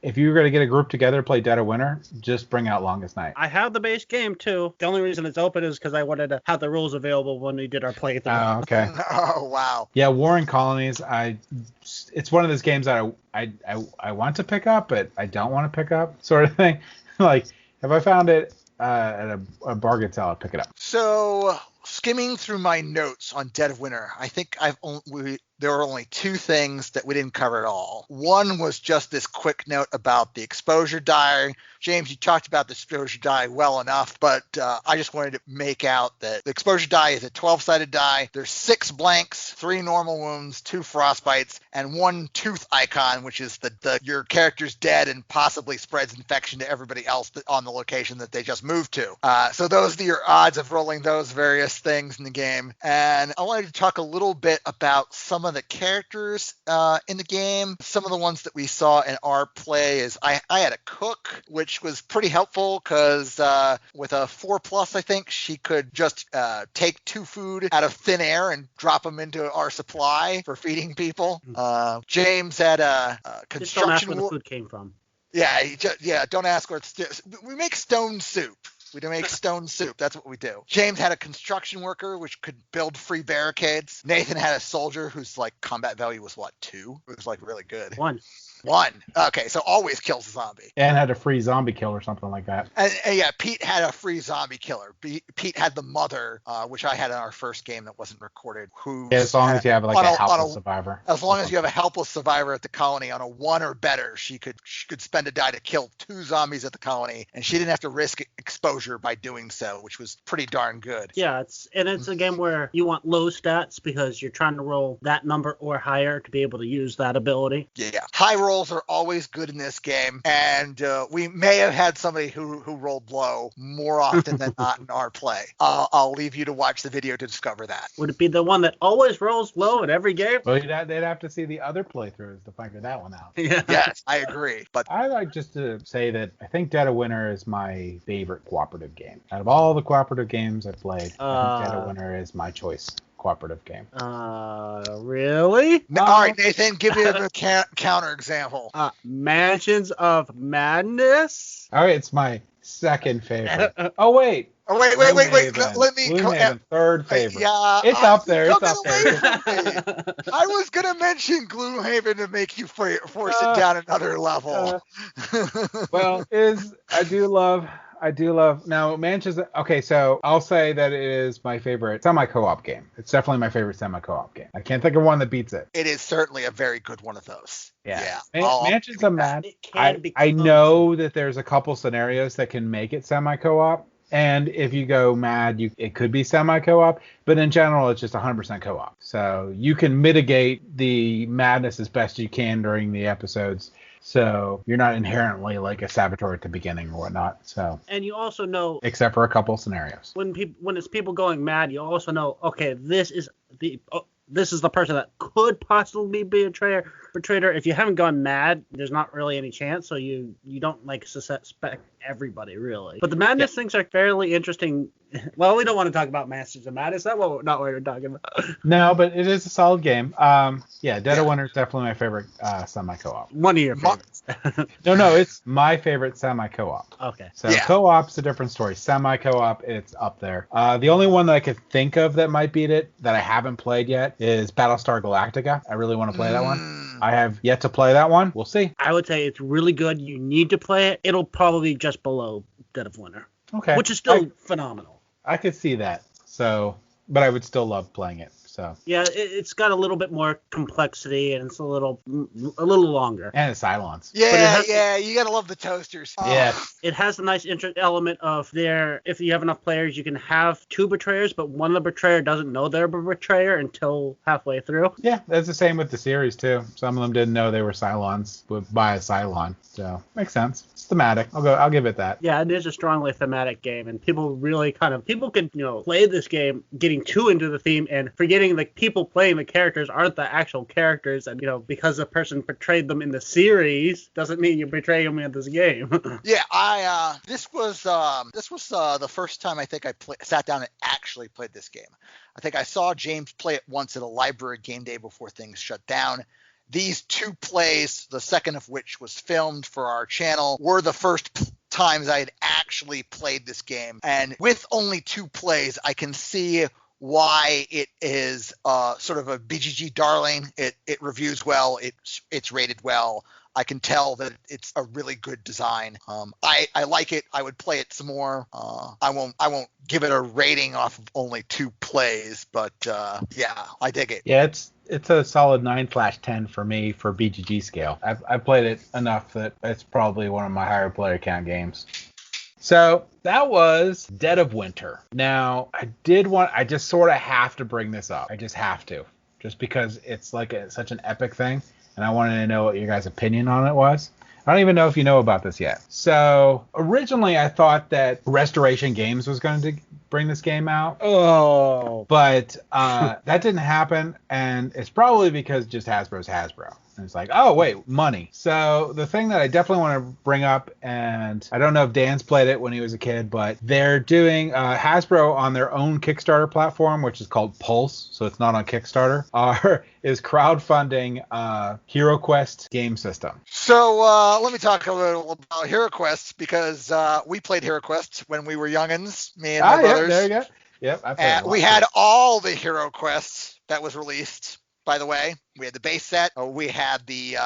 if you're going to get a group together to play Dead of Winter, just bring out Longest Night. I have the base game too. The only reason it's open is because I wanted to have the rules available when we did our playthrough. Oh, okay. Oh, wow. Yeah, Warring Colonies, it's one of those games that I want to pick up, but I don't want to pick up, sort of thing. Like, if I found it at a bargain sale, I'd pick it up. So, skimming through my notes on Dead of Winter, I think there were only 2 things that we didn't cover at all. One was just this quick note about the exposure die. James, you talked about the exposure die well enough, but I just wanted to make out that the exposure die is a 12-sided die. There's 6 blanks, 3 normal wounds, 2 frostbites, and 1 tooth icon, which is your character's dead and possibly spreads infection to everybody else on the location that they just moved to. So those are your odds of rolling those various things in the game. And I wanted to talk a little bit about some of the characters in the game. Some of the ones that we saw in our play is I had a cook, which was pretty helpful because with a 4+, I think she could just take 2 food out of thin air and drop them into our supply for feeding people. James had a construction. Just don't ask where the food came from. Yeah, don't ask where it's. We make stone soup. We make stone soup. That's what we do. James had a construction worker, which could build free barricades. Nathan had a soldier whose combat value was 2? It was really good. 1. Okay, so always kills a zombie. And had a free zombie kill or something like that. And yeah, Pete had a free zombie killer. Pete had the mother, which I had in our first game that wasn't recorded. As long as you have a helpless survivor. As long as you have a helpless survivor at the colony on a 1 or better, she could spend a die to kill 2 zombies at the colony, and she didn't have to risk exposure by doing so, which was pretty darn good. Yeah, it's a game where you want low stats because you're trying to roll that number or higher to be able to use that ability. Yeah, high rolls are always good in this game, and we may have had somebody who rolled low more often than not in our play. I'll leave you to watch the video to discover that. Would it be the one that always rolls low in every game? Well, they'd have to see the other playthroughs to figure that one out. Yeah. Yes, I agree. But I like just to say that I think Dead of Winter is my favorite cooperative game. Out of all the cooperative games I've played, I think Dead of Winter is my choice cooperative game. Really? All right, Nathan, give me a counter example. Mansions of Madness? All right, it's my second favorite. Oh, wait. Oh, wait. Let me. Gloomhaven, third favorite. Yeah, it's up there. You It's took up it there. away from me. I was gonna mention Gloomhaven to make you force it down another level. Well, I do love. Now, Manchester. Okay, so I'll say that it is my favorite semi-co-op game. It's definitely my favorite semi-co-op game. I can't think of one that beats it. It is certainly a very good one of those. Yeah. Manchester Mad. It can be I know that there's a couple scenarios that can make it semi-co-op. And if you go mad, it could be semi-co-op, but in general, it's just 100% co-op. So you can mitigate the madness as best you can during the episodes. So you're not inherently like a saboteur at the beginning or whatnot. So, and you also know, except for a couple scenarios, when it's people going mad, you also know, okay, this is the person that could possibly be a betrayer. If you haven't gone mad, there's not really any chance, so you don't like suspect everybody really. But the madness things are fairly interesting. Well, we don't want to talk about Masters of Madness. That's not what we're talking about. No, but it is a solid game. Dead of Winter is definitely my favorite semi-co-op. One of your favorites. No, it's my favorite semi-co-op. Okay. So co-op's a different story. Semi-co-op, it's up there. The only one that I could think of that might beat it that I haven't played yet is Battlestar Galactica. I really want to play that one. I have yet to play that one. We'll see. I would say it's really good. You need to play it. It'll probably be just below Dead of Winter. Okay. Which is still phenomenal. I could see that. So, but I would still love playing it. So. Yeah, it's got a little bit more complexity and it's a little longer. And it's Cylons. Yeah, you gotta love the toasters. Yeah. It has a nice element of if you have enough players, you can have two betrayers, but one of the betrayer doesn't know they're a betrayer until halfway through. Yeah, that's the same with the series too. Some of them didn't know they were Cylons by a Cylon. So makes sense. It's thematic. I'll give it that. Yeah, it is a strongly thematic game, and people really people can play this game getting too into the theme and forgetting the people playing the characters aren't the actual characters, and because a person portrayed them in the series doesn't mean you betray them in this game. Yeah, this was the first time I think I sat down and actually played this game. I think I saw James play it once at a library game day before things shut down. These two plays, the second of which was filmed for our channel, were the first times I had actually played this game. And with only two plays, I can see why it is sort of a BGG darling. It reviews well. It's rated well. I can tell that it's a really good design. I like it. I would play it some more. I won't give it a rating off of only two plays, but I dig it. Yeah, it's a solid 9/10 for me for BGG scale. I've played it enough that it's probably one of my higher player count games. So that was Dead of Winter. Now, I just sort of have to bring this up. I just have to, just because it's like such an epic thing, and I wanted to know what your guys' opinion on it was. I don't even know if you know about this yet. So originally I thought that Restoration Games was going to bring this game out. Oh. But that didn't happen, and it's probably because just Hasbro's Hasbro. And it's like, oh, wait, money. So the thing that I definitely want to bring up, and I don't know if Dan's played it when he was a kid, but they're doing Hasbro on their own Kickstarter platform, which is called Pulse, so it's not on Kickstarter, is crowdfunding Hero Quest game system. So let me talk a little about Hero Quest, because we played Hero Quest when we were youngins, me and my brothers. Yeah, there you go. Yep, I played we had all the Hero Quests that was released. By the way, we had the base set. We had the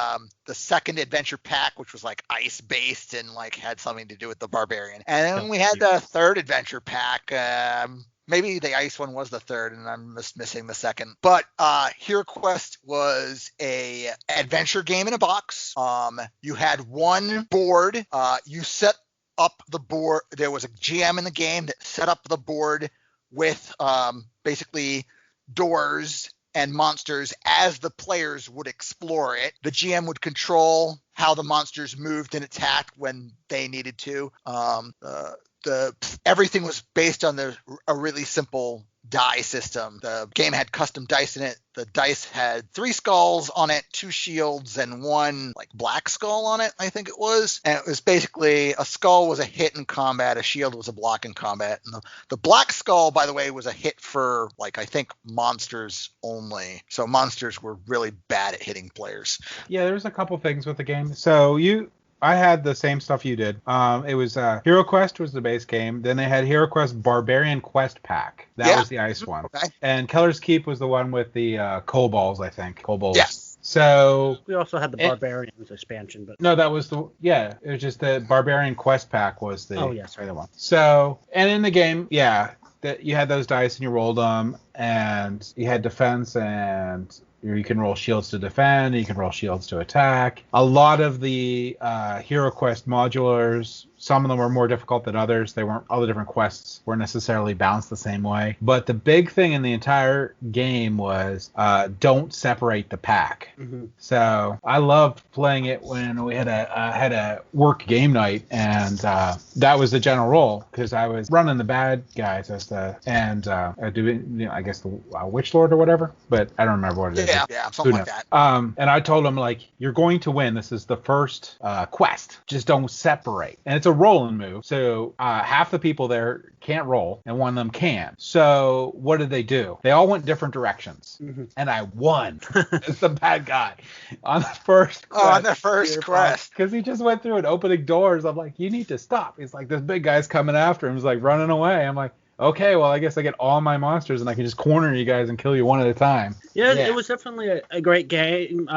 second adventure pack, which was like ice based and like had something to do with the barbarian. And then we had the third adventure pack. Maybe the ice one was the third, and I'm just missing the second. But Hero Quest was a adventure game in a box. You had one board. You set up the board. There was a GM in the game that set up the board with basically doors and monsters as the players would explore it. The GM would control how the monsters moved and attacked when they needed to. Everything was based on a really simple die system. The game had custom dice in it. The dice had 3 skulls on it, 2 shields, and 1 like black skull on it, I think it was. And it was basically a skull was a hit in combat, a shield was a block in combat. And the black skull, by the way, was a hit for like I think monsters only. So monsters were really bad at hitting players. Yeah, there's a couple things with the game. So I had the same stuff you did. It was Hero Quest was the base game. Then they had Hero Quest Barbarian Quest Pack. That was the ice one. Okay. And Keller's Keep was the one with the kobolds, I think. Kobolds. Yes. So We also had the Barbarians expansion, but no, that was it was just the Barbarian Quest Pack was the other one. So, and in the game, that you had those dice and you rolled them, and you had defense, and you can roll shields to defend, you can roll shields to attack. A lot of the Hero Quest modulars, some of them were more difficult than others. All the different quests weren't necessarily balanced the same way. But the big thing in the entire game was don't separate the pack. Mm-hmm. So I loved playing it when we had a work game night, and that was the general role, because I was running the bad guys doing, I guess, the Witch Lord or whatever, but I don't remember what it is. Yeah, something like that. And I told him, like, you're going to win. This is the first quest. Just don't separate. And it's a rolling move. So half the people there can't roll, and one of them can. So what did they do? They all went different directions. Mm-hmm. And I won as the bad guy on the first quest. On the first quest. Because he just went through and opening doors. I'm like, you need to stop. He's like, this big guy's coming after him. He's like running away. I'm like, okay, well, I guess I get all my monsters and I can just corner you guys and kill you one at a time. Yeah. It was definitely a great game.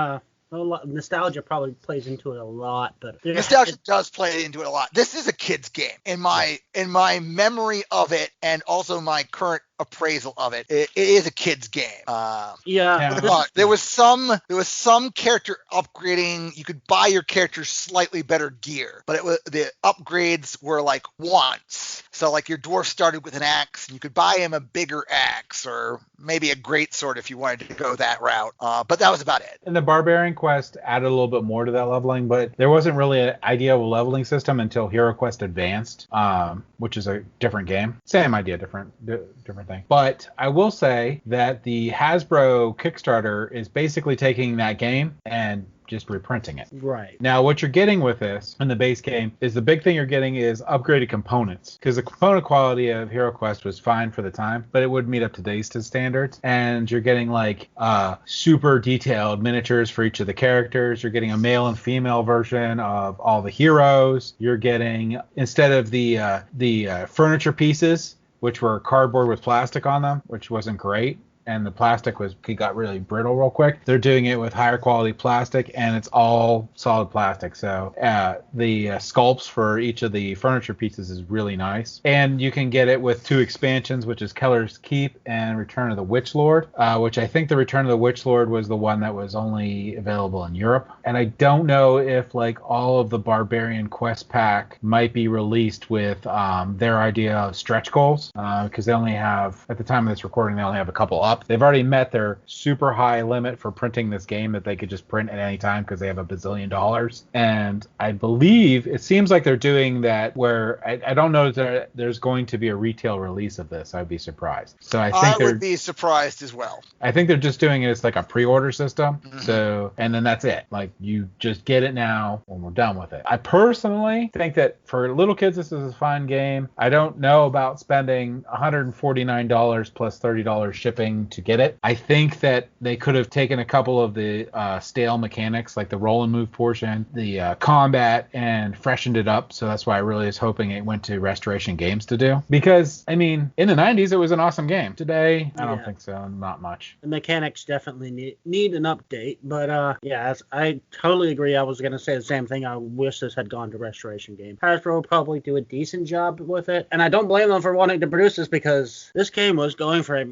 Nostalgia probably plays into it a lot, but nostalgia does play into it a lot. This is a kid's game in my memory of it, and also my current appraisal of it. It is a kid's game. There was some character upgrading. You could buy your character slightly better gear, but the upgrades were like once. So like your dwarf started with an axe, and you could buy him a bigger axe or maybe a greatsword if you wanted to go that route. But that was about it. And the Barbarian Quest added a little bit more to that leveling, but there wasn't really an idea of a leveling system until Hero Quest Advanced, which is a different game. Same idea, different thing. But I will say that the Hasbro Kickstarter is basically taking that game and just reprinting it. Right. Now, what you're getting with this in the base game is the big thing you're getting is upgraded components, because the component quality of Hero Quest was fine for the time, but it wouldn't meet up to today's standards. And you're getting like super detailed miniatures for each of the characters. You're getting a male and female version of all the heroes. You're getting, instead of the furniture pieces, which were cardboard with plastic on them, which wasn't great, and the plastic got really brittle real quick. They're doing it with higher quality plastic, and it's all solid plastic. So the sculpts for each of the furniture pieces is really nice. And you can get it with 2 expansions, which is Keller's Keep and Return of the Witch Lord, which I think the Return of the Witch Lord was the one that was only available in Europe. And I don't know if like all of the Barbarian Quest Pack might be released with their idea of stretch goals, because they only have, at the time of this recording, they only have a couple up. They've already met their super high limit for printing this game that they could just print at any time because they have $1 bazillion. And I believe it seems like they're doing that where I don't know that there's going to be a retail release of this. I'd be surprised. So I would be surprised as well. I think they're just doing it as like a pre-order system. Mm-hmm. So, and then that's it. Like you just get it now when we're done with it. I personally think that for little kids, this is a fine game. I don't know about spending $149 plus $30 shipping to get it. I think that they could have taken a couple of the stale mechanics, like the roll and move portion, the combat, and freshened it up. So that's why I really was hoping it went to Restoration Games to do. Because, I mean, in the 90s, it was an awesome game. Today, I don't think so. Not much. The mechanics definitely need an update. But, I totally agree. I was going to say the same thing. I wish this had gone to Restoration Games. Hasbro will probably do a decent job with it. And I don't blame them for wanting to produce this, because this game was going for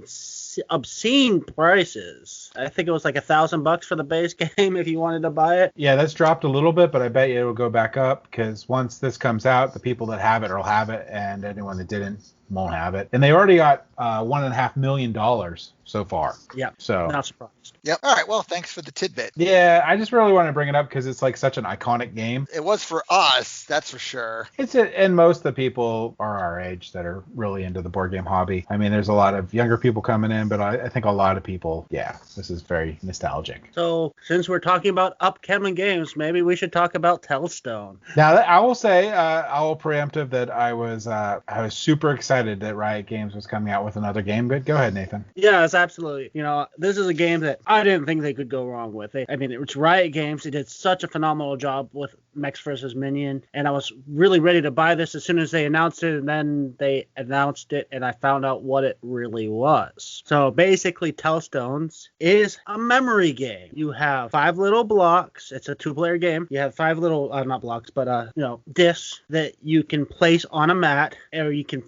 obscene prices. I think it was like $1,000 for the base game if you wanted to buy it. Yeah, that's dropped a little bit, but I bet you it will go back up, because once this comes out, the people that have it will have it, and anyone that didn't won't have it. And they already got $1.5 million so far. Yeah. So not surprised. Yep. All right. Well, thanks for the tidbit. Yeah, I just really want to bring it up because it's like such an iconic game. It was for us, that's for sure. And most of the people are our age that are really into the board game hobby. I mean, there's a lot of younger people coming in, but I think a lot of people, this is very nostalgic. So since we're talking about upcoming games, maybe we should talk about Tellstone. Now, I will say, I will preemptive that I was super excited excited that Riot Games was coming out with another game, but go ahead, Nathan. Yes, absolutely. This is a game that I didn't think they could go wrong with. It's Riot Games. They did such a phenomenal job with Mechs vs. Minion, and I was really ready to buy this as soon as they announced it, and then they announced it, and I found out what it really was. So basically, Tellstones is a memory game. You have 5 little blocks. It's a 2-player game. You have 5 little, not blocks, but discs that you can place on a mat, or you can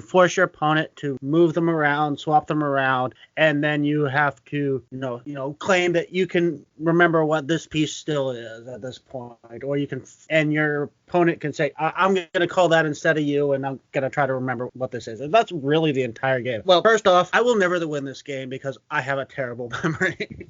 force your opponent to move them around, swap them around, and then you have to, claim that you can remember what this piece still is at this point, or and your opponent can say, I'm going to call that instead of you, and I'm going to try to remember what this is. And that's really the entire game. Well, first off, I will never win this game because I have a terrible memory.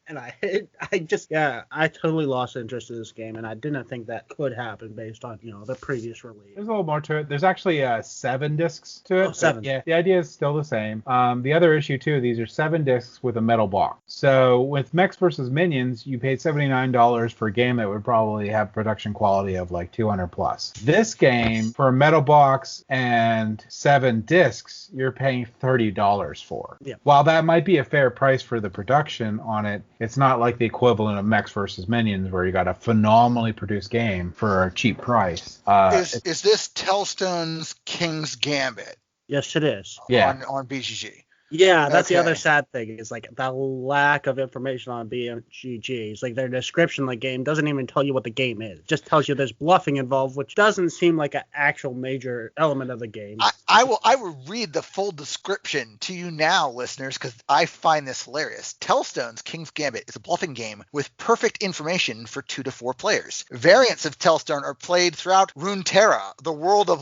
And I totally lost interest in this game, and I didn't think that could happen based on, the previous release. There's a little more to it. There's actually 7 discs to it. Oh, 7. Yeah, the idea is still the same. The other issue, too, these are 7 discs with a metal box. So with Mechs vs. Minions, you paid $79 for a game that would probably have production quality of like 200 plus. This game, for a metal box and 7 discs, you're paying $30 for. Yeah. While that might be a fair price for the production on it, it's not like the equivalent of Mechs vs. Minions, where you got a phenomenally produced game for a cheap price. Is this Tellstones King's Gambit? Yes, it is. Yeah. On BGG. Yeah, that's Okay. the other sad thing is like the lack of information on BGG. It's like their description of the game doesn't even tell you what the game is. It just tells you there's bluffing involved, which doesn't seem like an actual major element of the game. I will read the full description to you now, listeners, because I find this hilarious. Tellstones King's Gambit is a bluffing game with perfect information for 2 to 4 players. Variants of Tellstone are played throughout Runeterra, the world of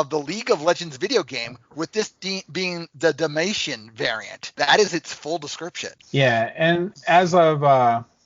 the League of Legends video game, with this being the Dalmatian variant. That is its full description. Yeah, and as of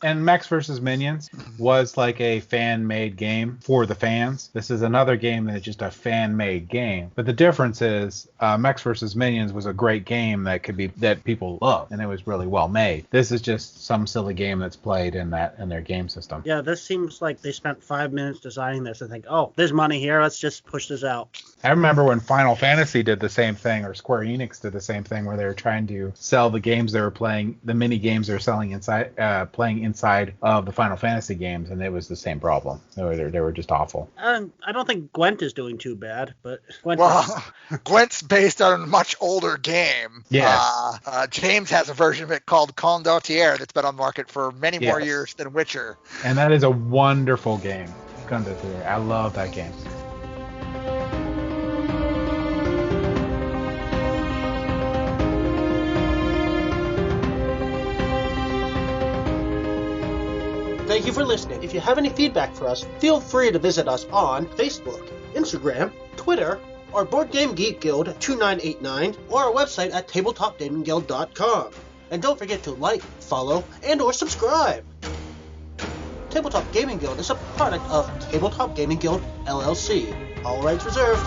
and Mechs vs. Minions was like a fan-made game for the fans. This is another game that's just a fan-made game. But the difference is Mechs vs. Minions was a great game that people love, and it was really well made. This is just some silly game that's played in their game system. Yeah, this seems like they spent 5 minutes designing this and think, oh, there's money here, let's just push this out. I remember when Final Fantasy did the same thing, or Square Enix did the same thing, where they were trying to sell the games they were playing, the mini games they were selling inside of the Final Fantasy games, and it was the same problem. They were just awful. I don't think Gwent is doing too bad, but Gwent's based on a much older game. Yes. James has a version of it called Condottiere that's been on the market for many more years than Witcher. And that is a wonderful game. Condottiere. I love that game. Thank you for listening. If you have any feedback for us, feel free to visit us on Facebook, Instagram, Twitter, or Board Game Geek Guild 2989, or our website at tabletopgamingguild.com. And don't forget to like, follow, and or subscribe. Tabletop Gaming Guild is a product of Tabletop Gaming Guild, LLC. All rights reserved.